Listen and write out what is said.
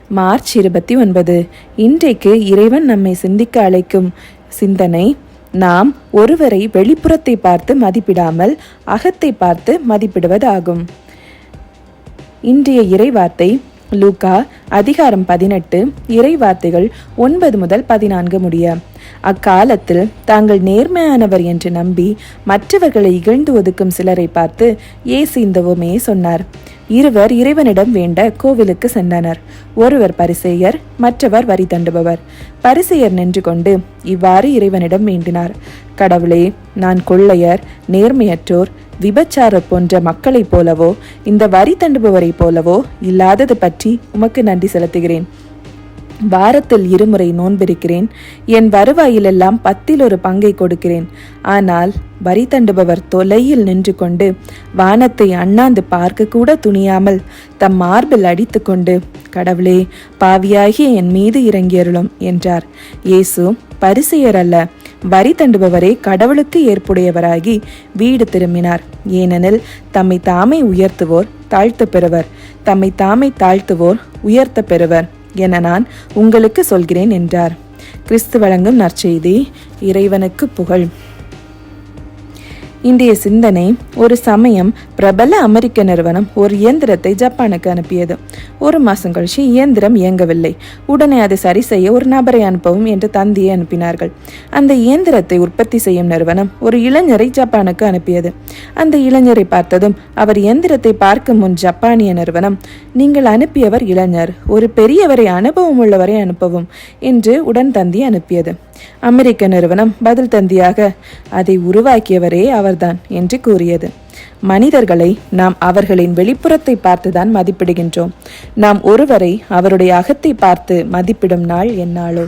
March 29. இன்றைக்கு இறைவன் நம்மை சிந்திக்க அழைக்கும் சிந்தனை: நாம் ஒருவரை வெளிப்புறத்தை பார்த்து மதிப்பிடாமல் அகத்தை பார்த்து மதிப்பிடுவதாகும். இன்றைய இறைவார்த்தை லூக்கா அதிகாரம் 18, இறைவார்த்தைகள் 9 முதல் 14 முடிய. அக்காலத்தில் தாங்கள் நேர்மையானவர் என்று நம்பி மற்றவர்களை இகழ்ந்து ஒதுக்கும் சிலரை பார்த்து இயேசு இந்த உவமையை சொன்னார். இருவர் இறைவனிடம் வேண்ட கோவிலுக்கு சென்றனர். ஒருவர் பரிசேயர், மற்றவர் வரி தண்டுபவர். பரிசேயர் நின்று கொண்டு இவ்வாறு இறைவனிடம் வேண்டினார்: கடவுளே, நான் கொள்ளையர், நேர்மையற்றோர், விபச்சாரர் போன்ற மக்களைப் போலவோ இந்த வரி தண்டுபவரைப் போலவோ இல்லாதது பற்றி உமக்கு நன்றி செலுத்துகிறேன். வாரத்தில் 2 முறை நோன்பிருக்கிறேன். என் வருவாயிலெல்லாம் 10 பங்கை கொடுக்கிறேன். ஆனால் வரி தண்டுபவர் தொலையில் நின்று கொண்டு வானத்தை அண்ணாந்து பார்க்க கூட துணியாமல் தம் மார்பில் அடித்து கொண்டு, கடவுளே, பாவியாகிய என் மீது இறங்கியருளும் என்றார். இயேசு பரிசேயர் அல்ல, வரி தண்டுபவரே கடவுளுக்கு ஏற்புடையவராகி வீடு திரும்பினார். ஏனெனில் தம்மை தாமே உயர்த்துவோர் தாழ்த்த பெறுவர், தம்மை தாமே தாழ்த்துவோர் உயர்த்த பெறுவர் என நான் உங்களுக்கு சொல்கிறேன் என்றார். கிறிஸ்து வழங்கும் நற்செய்தி. இறைவனுக்கு புகழ். இன்றைய சிந்தனை: ஒரு சமயம் பிரபல அமெரிக்க நிறுவனம் ஒரு இயந்திரத்தை ஜப்பானுக்கு அனுப்பியது. 1 மாதம் கழிச்சு இயந்திரம் இயங்கவில்லை. உடனே அதை சரி செய்ய ஒரு நபரை அனுப்பவும் என்று தந்தியை அனுப்பினார்கள். அந்த இயந்திரத்தை உற்பத்தி செய்யும் நிறுவனம் ஒரு இளைஞரை ஜப்பானுக்கு அனுப்பியது. அந்த இளைஞரை பார்த்ததும் அவர் இயந்திரத்தை பார்க்கும் முன் ஜப்பானிய நிறுவனம், நீங்கள் அனுப்பியவர் இளைஞர், ஒரு பெரியவரை, அனுபவம் உள்ளவரை அனுப்பவும் என்று உடன் தந்தி அனுப்பியது. அமெரிக்க நிறுவனம் பதில் தந்தியாக, அதை உருவாக்கியவரே அவர்தான் என்று கூறியது. மனிதர்களை நாம் அவர்களின் வெளிப்புறத்தை பார்த்துதான் மதிப்பிடுகின்றோம். நாம் ஒருவரை அவருடைய அகத்தை பார்த்து மதிப்பிடும் நாள் எந்நாளோ.